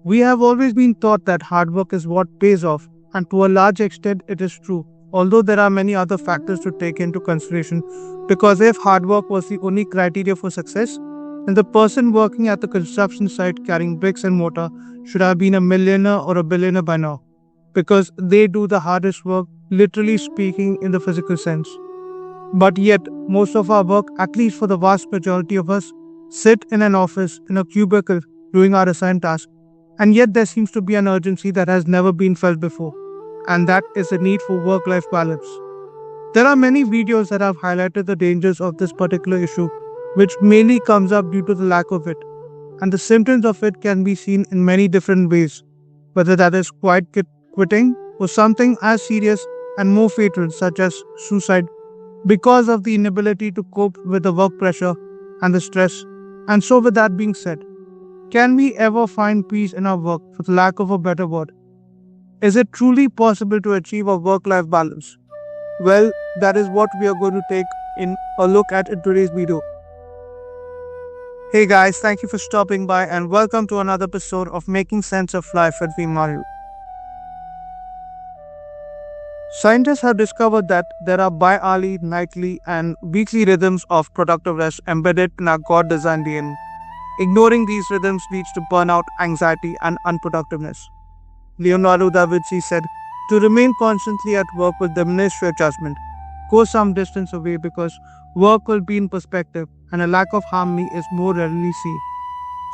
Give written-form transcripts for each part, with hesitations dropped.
We have always been taught that hard work is what pays off, and to a large extent, it is true. Although there are many other factors to take into consideration, because if hard work was the only criteria for success, then the person working at the construction site carrying bricks and mortar should have been a millionaire or a billionaire by now, because they do the hardest work, literally speaking, in the physical sense. But yet, most of our work, at least for the vast majority of us, sit in an office, in a cubicle, doing our assigned tasks. And yet, there seems to be an urgency that has never been felt before, and that is the need for work life balance. There are many videos that have highlighted the dangers of this particular issue, which mainly comes up due to the lack of it. And the symptoms of it can be seen in many different ways, whether that is quitting or something as serious and more fatal, such as suicide, because of the inability to cope with the work pressure and the stress. And so, with that being said, can we ever find peace in our work, for the lack of a better word? Is it truly possible to achieve a work life balance? Well, that is what we are going to take in a look at in today's video. Hey guys, thank you for stopping by and welcome to another episode of Making Sense of Life with me, Mario. Scientists have discovered that there are bi-hourly, nightly, and weekly rhythms of productive rest embedded in our God-designed DNA. Ignoring these rhythms leads to burnout, anxiety, and unproductiveness. Leonardo da Vinci said, "To remain constantly at work will diminish your judgment. Go some distance away because work will be in perspective and a lack of harmony is more rarely seen."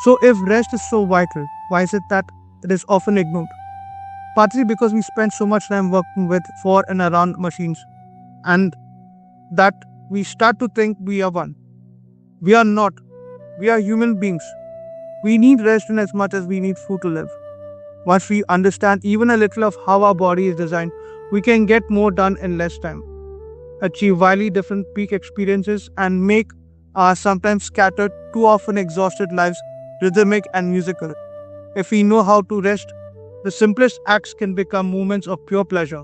So if rest is so vital, why is it that it is often ignored? Partly because we spend so much time working with, for, and around machines, and that we start to think we are one. We are not. We are human beings. We need rest in as much as we need food to live. Once we understand even a little of how our body is designed, we can get more done in less time, achieve wildly different peak experiences, and make our sometimes scattered, too often exhausted lives rhythmic and musical. If we know how to rest, the simplest acts can become moments of pure pleasure.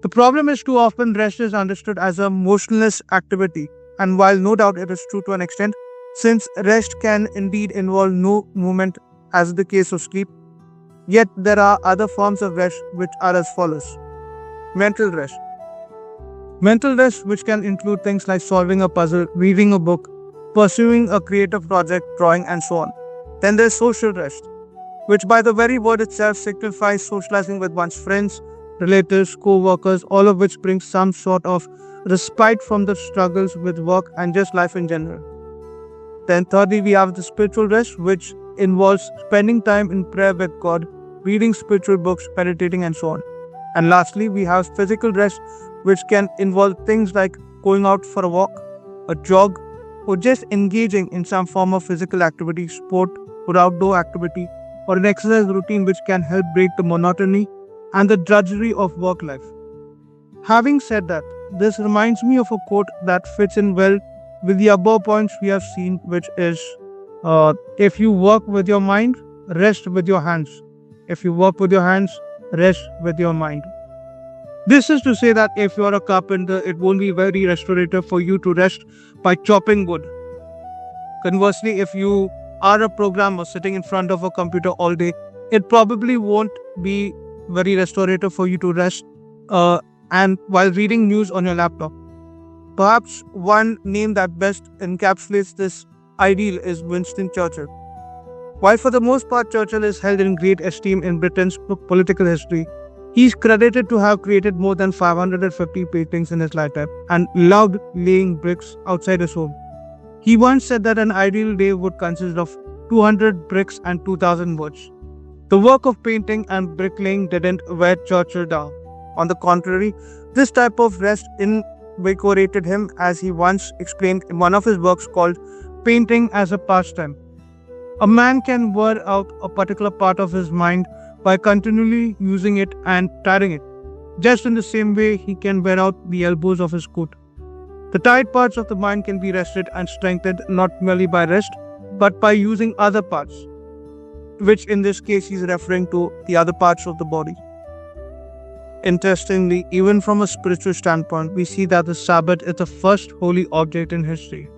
The problem is too often rest is understood as a motionless activity, and while no doubt it is true to an extent, since rest can indeed involve no movement as is the case of sleep, yet there are other forms of rest which are as follows. Mental rest. Mental rest, which can include things like solving a puzzle, reading a book, pursuing a creative project, drawing, and so on. Then there's social rest, which by the very word itself signifies socializing with one's friends, relatives, co-workers, all of which brings some sort of respite from the struggles with work and just life in general. Then thirdly, we have the spiritual rest, which involves spending time in prayer with God, reading spiritual books, meditating, and so on. And lastly, we have physical rest, which can involve things like going out for a walk, a jog, or just engaging in some form of physical activity, sport, or outdoor activity, or an exercise routine which can help break the monotony and the drudgery of work life. Having said that, this reminds me of a quote that fits in well with the above points we have seen, which is, if you work with your mind, rest with your hands. If you work with your hands, rest with your mind. This is to say that if you are a carpenter, it won't be very restorative for you to rest by chopping wood. Conversely, if you are a programmer sitting in front of a computer all day, it probably won't be very restorative for you to rest and while reading news on your laptop. Perhaps one name that best encapsulates this ideal is Winston Churchill. While for the most part Churchill is held in great esteem in Britain's political history, he is credited to have created more than 550 paintings in his lifetime and loved laying bricks outside his home. He once said that an ideal day would consist of 200 bricks and 2,000 words. The work of painting and bricklaying didn't wear Churchill down. On the contrary, this type of rest invigorated him, as he once explained in one of his works called Painting as a Pastime. A man can wear out a particular part of his mind by continually using it and tiring it, just in the same way he can wear out the elbows of his coat. The tired parts of the mind can be rested and strengthened not merely by rest, but by using other parts, which in this case he is referring to the other parts of the body. Interestingly, even from a spiritual standpoint, we see that the Sabbath is the first holy object in history.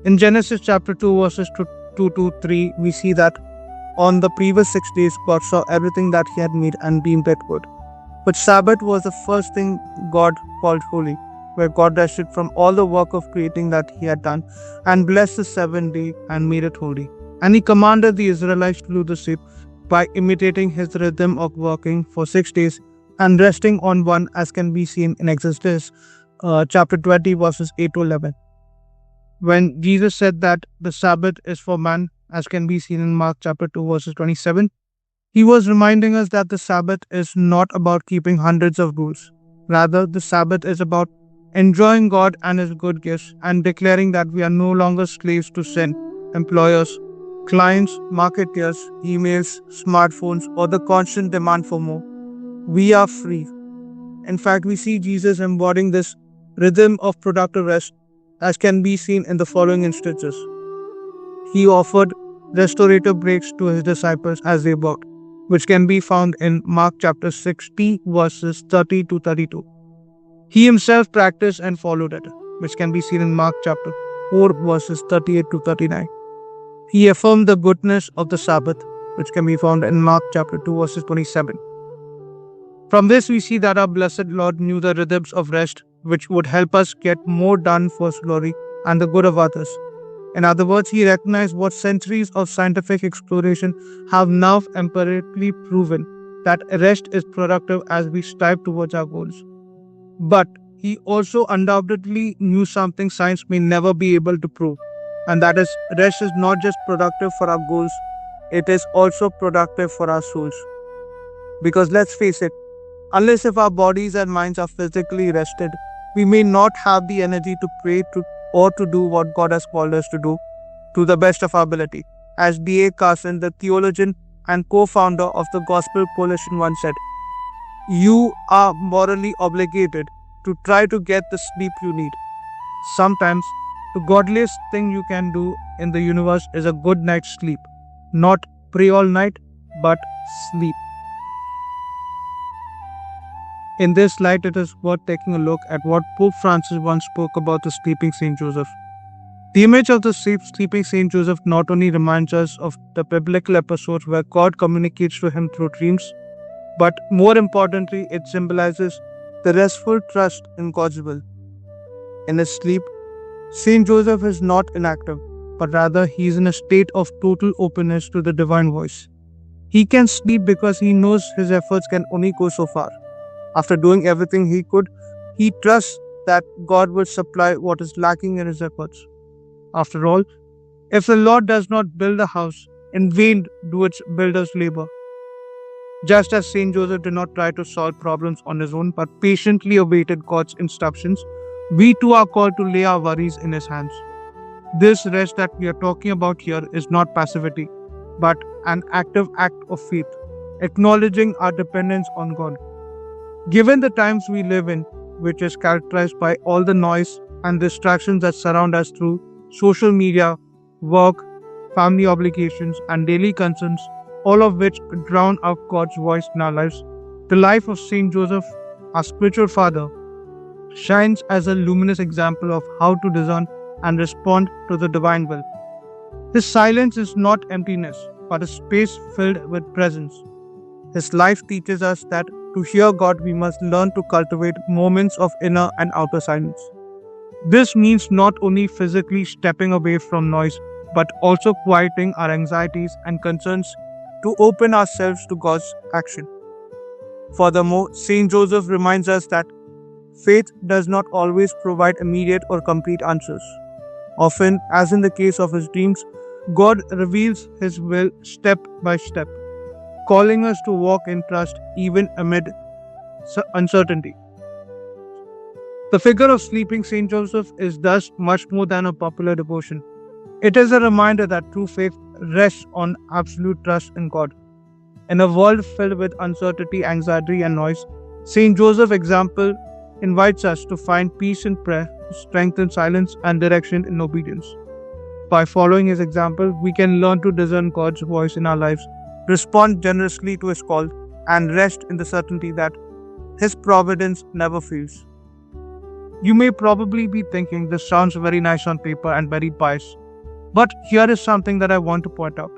In Genesis chapter 2 verses 2 to 3, we see that On the previous 6 days, God saw everything that He had made and deemed it good. But Sabbath was the first thing God called holy, where God rested from all the work of creating that He had done and blessed the seventh day and made it holy. And He commanded the Israelites to do the same by imitating His rhythm of working for 6 days and resting on one, as can be seen in Exodus chapter 20, verses 8 to 11. When Jesus said that the Sabbath is for man, as can be seen in Mark chapter 2, verses 27, He was reminding us that the Sabbath is not about keeping hundreds of rules. Rather, the Sabbath is about enjoying God and His good gifts and declaring that we are no longer slaves to sin, employers, clients, marketeers, emails, smartphones, or the constant demand for more. We are free. In fact, we see Jesus embodying this rhythm of productive rest, as can be seen in the following instances. He offered restorative breaks to His disciples as they worked, which can be found in Mark chapter 60, verses 30 to 32. He Himself practiced and followed it, which can be seen in Mark chapter 4, verses 38 to 39. He affirmed the goodness of the Sabbath, which can be found in Mark chapter 2, verses 27. From this, we see that our blessed Lord knew the rhythms of rest, which would help us get more done for His glory and the good of others. In other words, He recognized what centuries of scientific exploration have now empirically proven, that rest is productive as we strive towards our goals. But He also undoubtedly knew something science may never be able to prove, and that is, rest is not just productive for our goals, it is also productive for our souls. Because let's face it, unless if our bodies and minds are physically rested, we may not have the energy to pray or to do what God has called us to do to the best of our ability. As D.A. Carson, the theologian and co-founder of the Gospel Coalition, once said, "You are morally obligated to try to get the sleep you need. Sometimes, the godliest thing you can do in the universe is a good night's sleep. Not pray all night, but sleep." In this light, it is worth taking a look at what Pope Francis once spoke about the sleeping Saint Joseph. The image of the sleeping Saint Joseph not only reminds us of the biblical episodes where God communicates to him through dreams, but more importantly, it symbolizes the restful trust in God's will. In his sleep, Saint Joseph is not inactive, but rather he is in a state of total openness to the divine voice. He can sleep because he knows his efforts can only go so far. After doing everything he could, he trusts that God will supply what is lacking in his efforts. After all, if the Lord does not build a house, in vain do its builders labor. Just as Saint Joseph did not try to solve problems on his own but patiently awaited God's instructions, we too are called to lay our worries in His hands. This rest that we are talking about here is not passivity, but an active act of faith, acknowledging our dependence on God. Given the times we live in, which is characterized by all the noise and distractions that surround us through social media, work, family obligations, and daily concerns, all of which drown out God's voice in our lives, the life of Saint Joseph, our spiritual father, shines as a luminous example of how to discern and respond to the divine will. His silence is not emptiness, but a space filled with presence. His life teaches us that to hear God, we must learn to cultivate moments of inner and outer silence. This means not only physically stepping away from noise, but also quieting our anxieties and concerns to open ourselves to God's action. Furthermore, Saint Joseph reminds us that faith does not always provide immediate or complete answers. Often, as in the case of his dreams, God reveals His will step by step, calling us to walk in trust even amid uncertainty. The figure of sleeping Saint Joseph is thus much more than a popular devotion. It is a reminder that true faith rests on absolute trust in God. In a world filled with uncertainty, anxiety, and noise, Saint Joseph's example invites us to find peace in prayer, strength in silence, and direction in obedience. By following his example, we can learn to discern God's voice in our lives, respond generously to His call, and rest in the certainty that His providence never fails. You may probably be thinking this sounds very nice on paper and very pious, but here is something that I want to point out.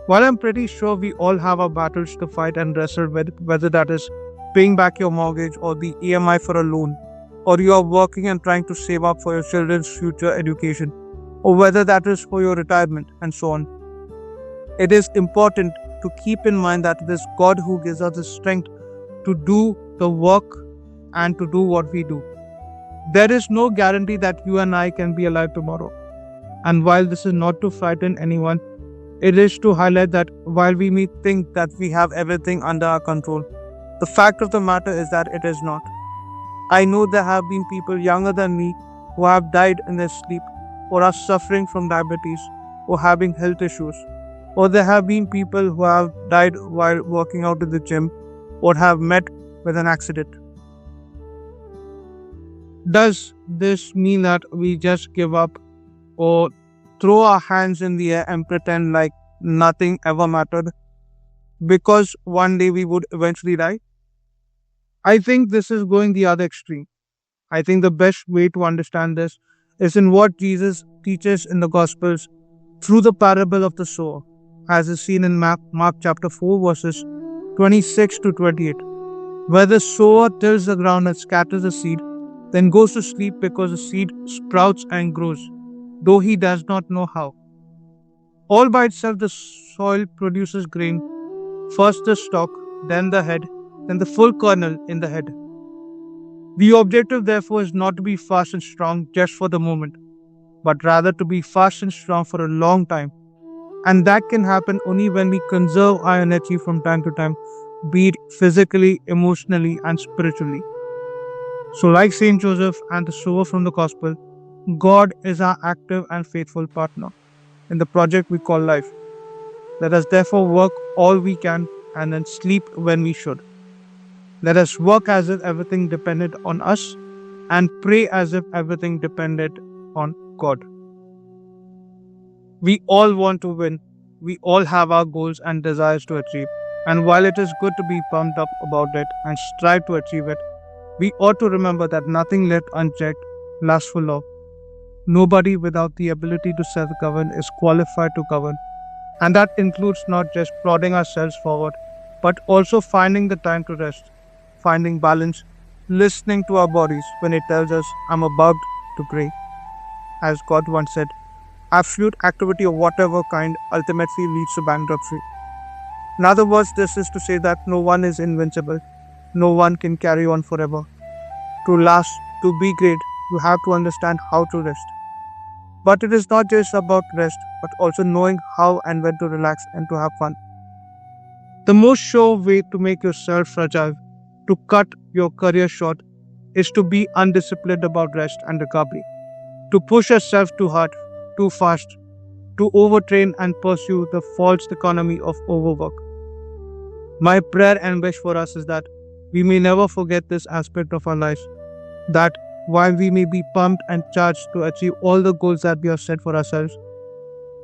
While I'm pretty sure we all have our battles to fight and wrestle with, whether that is paying back your mortgage or the EMI for a loan, or you are working and trying to save up for your children's future education, or whether that is for your retirement and so on, it is important to keep in mind that it is God who gives us the strength to do the work and to do what we do. There is no guarantee that you and I can be alive tomorrow. And while this is not to frighten anyone, it is to highlight that while we may think that we have everything under our control, the fact of the matter is that it is not. I know there have been people younger than me who have died in their sleep, or are suffering from diabetes, or having health issues, or there have been people who have died while working out in the gym, or have met with an accident. Does this mean that we just give up or throw our hands in the air and pretend like nothing ever mattered because one day we would eventually die? I think this is going the other extreme. I think the best way to understand this is in what Jesus teaches in the Gospels through the parable of the sower, as is seen in Mark chapter 4, verses 26 to 28, where the sower tills the ground and scatters the seed, then goes to sleep because the seed sprouts and grows, though he does not know how. All by itself, the soil produces grain, first the stalk, then the head, then the full kernel in the head. The objective, therefore, is not to be fast and strong just for the moment, but rather to be fast and strong for a long time. And that can happen only when we conserve our energy from time to time, be it physically, emotionally, and spiritually. So, like Saint Joseph and the sower from the Gospel, God is our active and faithful partner in the project we call life. Let us therefore work all we can and then sleep when we should. Let us work as if everything depended on us and pray as if everything depended on God. We all want to win. We all have our goals and desires to achieve. And while it is good to be pumped up about it and strive to achieve it, we ought to remember that nothing left unchecked lasts for long. Nobody without the ability to self-govern is qualified to govern. And that includes not just prodding ourselves forward, but also finding the time to rest, finding balance, listening to our bodies when it tells us, I'm about to pray. As God once said, absolute activity of whatever kind ultimately leads to bankruptcy. In other words, this is to say that no one is invincible. No one can carry on forever. To last, to be great, you have to understand how to rest. But it is not just about rest, but also knowing how and when to relax and to have fun. The most sure way to make yourself fragile, to cut your career short, is to be undisciplined about rest and recovery. To push yourself too hard, too fast, to overtrain and pursue the false economy of overwork. My prayer and wish for us is that we may never forget this aspect of our lives, that while we may be pumped and charged to achieve all the goals that we have set for ourselves,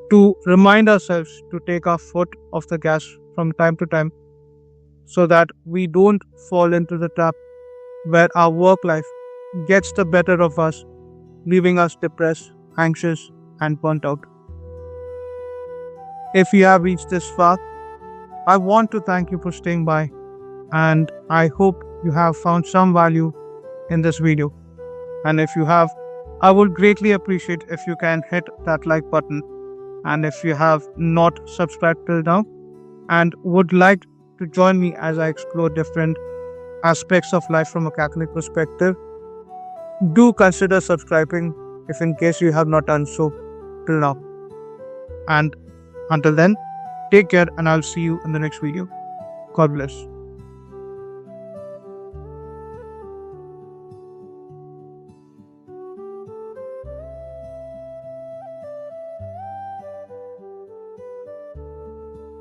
to remind ourselves to take our foot off the gas from time to time so that we don't fall into the trap where our work life gets the better of us, leaving us depressed, anxious, and burnt out. If you have reached this far, I want to thank you for staying by, and I hope you have found some value in this video. And if you have, I would greatly appreciate if you can hit that like button. And if you have not subscribed till now and would like to join me as I explore different aspects of life from a Catholic perspective, do consider subscribing if in case you have not done so till now. And until then, take care and I'll see you in the next video. God bless.